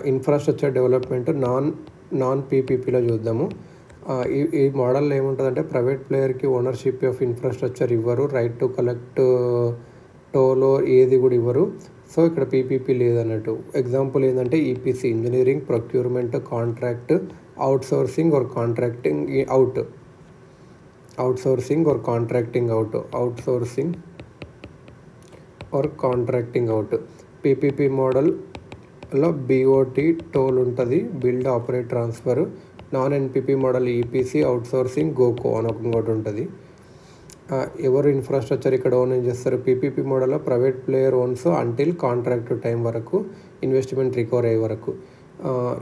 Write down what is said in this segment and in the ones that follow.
Infrastructure development non పీపీపీలో చూద్దాము. ఈ మోడల్లో ఏముంటుందంటే ప్రైవేట్ ప్లేయర్కి ఓనర్షిప్ ఆఫ్ ఇన్ఫ్రాస్ట్రక్చర్ ఇవ్వరు, రైట్ టు కలెక్ట్ టోలో ఏది కూడా ఇవ్వరు. సో ఇక్కడ పీపీపీ లేదన్నట్టు. ఎగ్జాంపుల్ ఏంటంటే EPC, engineering, procurement, contract, outsourcing or contracting out, outsourcing or contracting out. PPP మోడల్లో బీఓటీ టోల్ ఉంటుంది, build, operate, transfer. Non NPP model EPC, outsourcing, GOCO అని ఇంకోటి ఉంటుంది. ఎవరు ఇన్ఫ్రాస్ట్రక్చర్ ఇక్కడ ఓన్ చేస్తారు? పీపీపీ మోడల్లో private player owns until contract time వరకు, ఇన్వెస్ట్మెంట్ రికవర్ అయ్యే వరకు.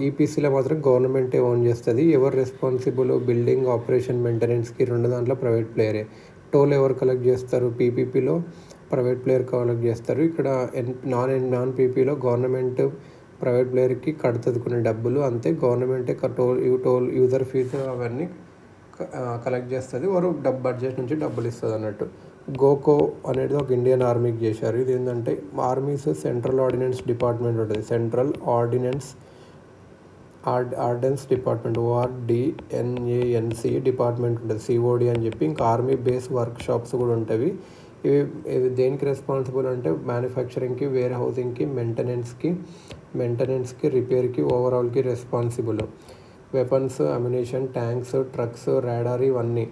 ఈపీసీలో మాత్రం గవర్నమెంటే ఓన్ చేస్తుంది. ఎవరు రెస్పాన్సిబుల్? బిల్డింగ్, ఆపరేషన్, మెయింటెనెన్స్కి రెండు దాంట్లో ప్రైవేట్ ప్లేయరే. టోల్ ఎవరు కలెక్ట్ చేస్తారు? పీపీపీలో ప్రైవేట్ ప్లేయర్ కలెక్ట్ చేస్తారు. ఇక్కడ నాన్ పీపీలో గవర్నమెంట్ ప్రైవేట్ ప్లేయర్కి కడుతుంది కొన్ని డబ్బులు, అంతే. గవర్నమెంటే టోల్ యూజర్ ఫీజు అవన్నీ కలెక్ట్ చేస్తుంది, వారు బడ్జెట్ నుంచి డబ్బులు ఇస్తుంది అన్నట్టు. గోకో అనేది ఒక ఇండియన్ ఆర్మీకి చేశారు. ఇది ఏంటంటే ఆర్మీస్ సెంట్రల్ ఆర్డినెన్స్ డిపార్ట్మెంట్ ఉంటుంది, central ordnance department, ORDNANC department ఉంటుంది, COD అని చెప్పి. ఇంకా ఆర్మీ బేస్ వర్క్ షాప్స్ కూడా ఉంటాయి. ఇవి దేనికి రెస్పాన్సిబుల్ అంటే మ్యానుఫ్యాక్చరింగ్కి, వేర్ హౌసింగ్కి, మెయింటెనెన్స్కి, రిపేర్కి, ఓవరాల్కి responsible. Weapons, ammunition, tanks, trucks, radar ఇవన్నీ,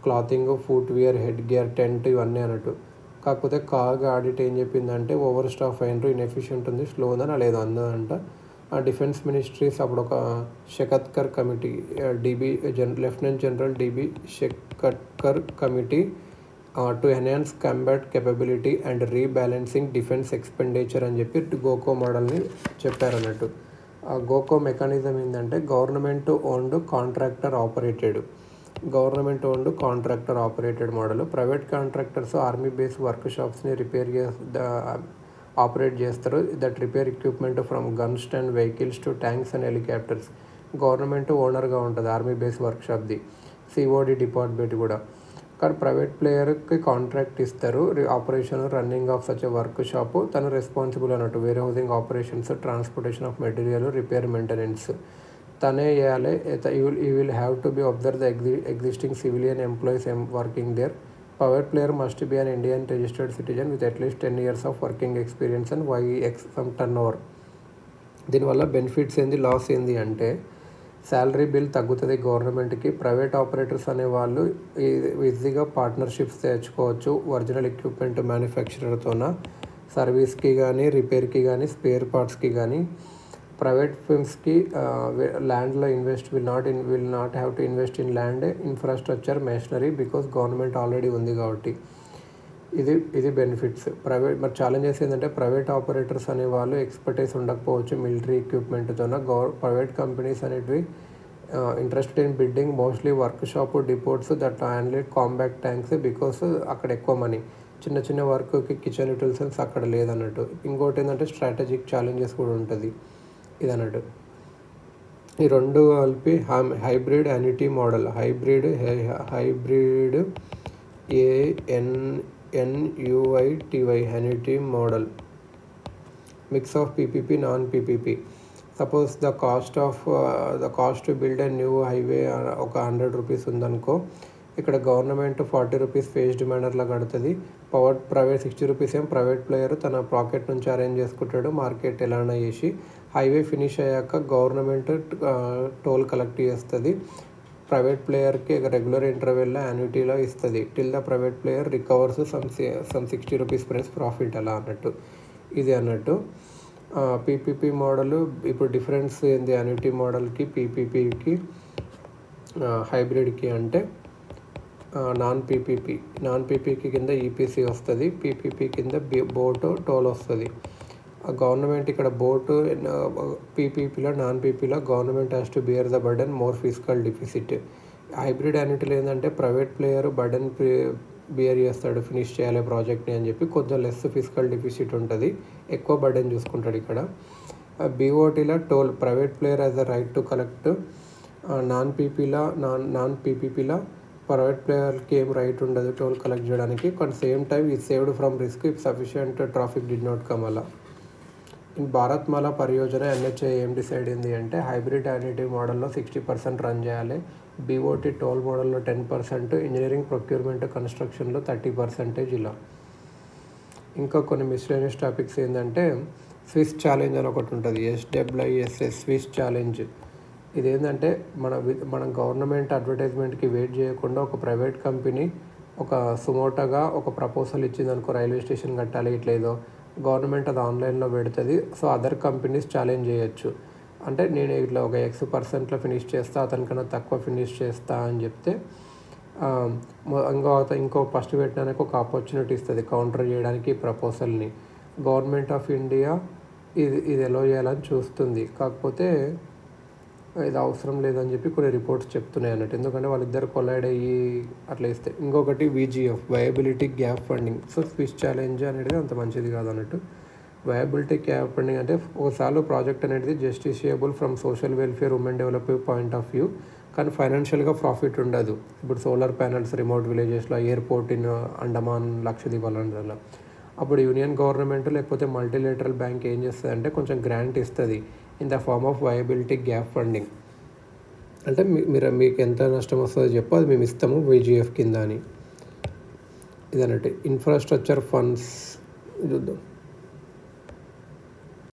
clothing, footwear, head gear, tent ఇవన్నీ అన్నట్టు. కాకపోతే కాగ్ ఆడిట్ ఏం చెప్పిందంటే ఓవర్ స్టాఫ్ అయినరు, ఇన్ఎఫిషియెంట్ ఉంది, స్లో ఉందని లేదు అందంట. డిఫెన్స్ మినిస్ట్రీస్ అప్పుడు ఒక Shekatkar committee, lieutenant general DB Shekatkar committee to enhance combat capability and rebalancing defence expenditure అని చెప్పి గోకో మోడల్ని చెప్పారన్నట్టు. గోకో మెకానిజం ఏంటంటే government owned contractor operated model. Private contractors army base వర్క్ షాప్స్ని ఆపరేట్ చేస్తారు. That repair equipment from guns and vehicles to tanks and helicopters. Government ఓనర్గా ఉంటుంది ఆర్మీ బేస్ వర్క్ షాప్ది, COD డిపార్ట్మెంట్ కూడా. కానీ ప్రైవేట్ ప్లేయర్కి కాంట్రాక్ట్ ఇస్తారు, operation, running of such workshop తను రెస్పాన్సిబుల్ అన్నట్టు. Warehousing operations, transportation of material, repair, maintenance తనే చేయాలి. You will have to be observe the existing civilian employees working there. Private player must be an Indian registered citizen with at least 10 years of working experience and YX some turnover. దీనివల్ల benefits ఏంది, loss ఏంది అంటే salary bill తగ్గుతుంది గవర్నమెంట్కి. Private operators అనేవాళ్ళు ఈజీగా partnerships తెచ్చుకోవచ్చు original equipment మ్యానుఫ్యాక్చరర్తోన, సర్వీస్కి కానీ, రిపేర్కి కానీ, స్పేర్ పార్ట్స్కి కానీ. ప్రైవేట్ ఫర్మ్స్కి ల్యాండ్లో will not have to invest in land, infrastructure, machinery because government already ఉంది కాబట్టి. ఇది బెనిఫిట్స్. మరి ఛాలెంజెస్ ఏంటంటే ప్రైవేట్ ఆపరేటర్స్ అనేవాళ్ళు ఎక్స్పర్టైజ్ ఉండకపోవచ్చు మిలిటరీ ఎక్విప్మెంట్తోన. ప్రైవేట్ కంపెనీస్ అనేటివి interested in building mostly work shop, డిపోట్స్ that handle compact tanks because అక్కడ ఎక్కువ మనీ. చిన్న వర్క్కి కిచెన్ యూటిల్సన్స్ అక్కడ లేదన్నట్టు. ఇంకోటి ఏంటంటే స్ట్రాటజిక్ ఛాలెంజెస్ కూడా ఉంటుంది ఇది అన్నట్టు. ఈ రెండు కలిపి hybrid annuity model, hybrid ANNUITY annuity model, mix of PPP, non PPP. Suppose the cost to build a new highway ఒక 100 రూపీస్ ఉందనుకో. ఇక్కడ గవర్నమెంట్ 40 రూపీస్ ఫేజ్డ్ మేనర్లో కడుతుంది. ప్రైవేట్ 60 రూపీస్ ప్రైవేట్ ప్లేయర్ తన పాకెట్ నుంచి అరేంజ్ చేసుకుంటాడు, మార్కెట్ ఎలానో చేసి. Highway finish అయ్యాక గవర్నమెంట్ టోల్ కలెక్ట్ చేస్తుంది. ప్రైవేట్ ప్లేయర్కి రెగ్యులర్ ఇంటర్వెల్లో యాన్యుటీలో ఇస్తుంది. Till the private player recovers some 60 rupees price profit అలా అన్నట్టు. ఇది అన్నట్టు పీపీపీ మోడల్. ఇప్పుడు డిఫరెన్స్ ఏంది యాన్యుటీ మోడల్కి, పీపీపీకి, హైబ్రిడ్కి అంటే నాన్ పీపీపీ కింద ఈపీసీ వస్తుంది, పీపీపీ కింద బోటు టోల్ వస్తుంది. గవర్నమెంట్ ఇక్కడ boat పీపీపీలో, non పీపీలో government has to bear the burden, more physical deficit. Hybrid యాన్యుటీలో ఏంటంటే ప్రైవేట్ ప్లేయర్ బర్డెన్ బియర్ చేస్తాడు, ఫినిష్ చేయాలి ప్రాజెక్ట్ని అని చెప్పి. కొంచెం లెస్ ఫిజికల్ డిఫిసిట్ ఉంటుంది, ఎక్కువ బర్డెన్ చూసుకుంటాడు ఇక్కడ. బీఓటీలో toll private player has the right to collect. Non పీపీపీలో ప్రైవేట్ ప్లేయర్కి ఏం రైట్ ఉండదు టోల్ కలెక్ట్ చేయడానికి. కానీ సేమ్ టైం ఈ saved from risk if sufficient traffic did not come అలా. ఇన్ భారత్మాల పరియోజన ఎన్హెచ్ఏ ఏం డిసైడ్ అయింది అంటే హైబ్రిడ్ యానిటీ మోడల్లో 60% రన్ చేయాలి, బీఓటీ టోల్ మోడల్లో 10%, ఇంజనీరింగ్ ప్రొక్యూర్మెంట్ కన్స్ట్రక్షన్లో 30% ఇలా. ఇంకా కొన్ని మిస్లేనియస్ టాపిక్స్ ఏంటంటే స్విస్ ఛాలెంజ్ అని ఒకటి ఉంటుంది, SWISS స్విస్ ఛాలెంజ్. ఇదేంటంటే మన గవర్నమెంట్ అడ్వర్టైజ్మెంట్కి వెయిట్ చేయకుండా ఒక ప్రైవేట్ కంపెనీ ఒక సుమోటోగా ఒక ప్రపోజల్ ఇచ్చిందనుకో, రైల్వే స్టేషన్ కట్టాలి ఇట్లేదో, గవర్నమెంట్ అది ఆన్లైన్లో పెడుతుంది. సో అదర్ కంపెనీస్ ఛాలెంజ్ చేయొచ్చు. అంటే నేను ఇట్లా ఒక X% ఫినిష్ చేస్తా, అతనికన్నా తక్కువ ఫినిష్ చేస్తా అని చెప్తే ఇంకో ఫస్ట్ పెట్టడానికి ఒక ఆపర్చునిటీ ఇస్తుంది కౌంటర్ చేయడానికి ఈ ప్రపోజల్ని. గవర్నమెంట్ ఆఫ్ ఇండియా ఇది ఎలా చేయాలని చూస్తుంది, కాకపోతే ఇది అవసరం లేదని చెప్పి కొన్ని రిపోర్ట్స్ చెప్తున్నాయి అన్నట్టు. ఎందుకంటే వాళ్ళిద్దరు కొలైడ్ అయ్యి అట్లా ఇస్తే. ఇంకొకటి VGF viability gap funding. So Swiss challenge అనేది అంత మంచిది కాదు అన్నట్టు. వయబిలిటీ గ్యాప్ ఫండింగ్ అంటే ఒకసారి ప్రాజెక్ట్ అనేది justifiable from social welfare, women development point of view, కానీ ఫైనాన్షియల్గా ప్రాఫిట్ ఉండదు. ఇప్పుడు సోలార్ ప్యానల్స్ రిమోట్ విలేజెస్లో, ఎయిర్పోర్ట్ ఇన్ అండమాన్, లక్షద్వీప్ అలాంటిదల్లా. అప్పుడు యూనియన్ గవర్నమెంట్ లేకపోతే మల్టీలేటరల్ బ్యాంక్ ఏం చేస్తుంది అంటే కొంచెం గ్రాంట్ ఇస్తుంది in the form of viability gap funding. అంటే మీకు ఎంత నష్టం వస్తుందో చెప్పు, అది మేము ఇస్తాము VGF కింద అని. ఇది అన్నట్టు. ఇన్ఫ్రాస్ట్రక్చర్ ఫండ్స్ చూద్దాం.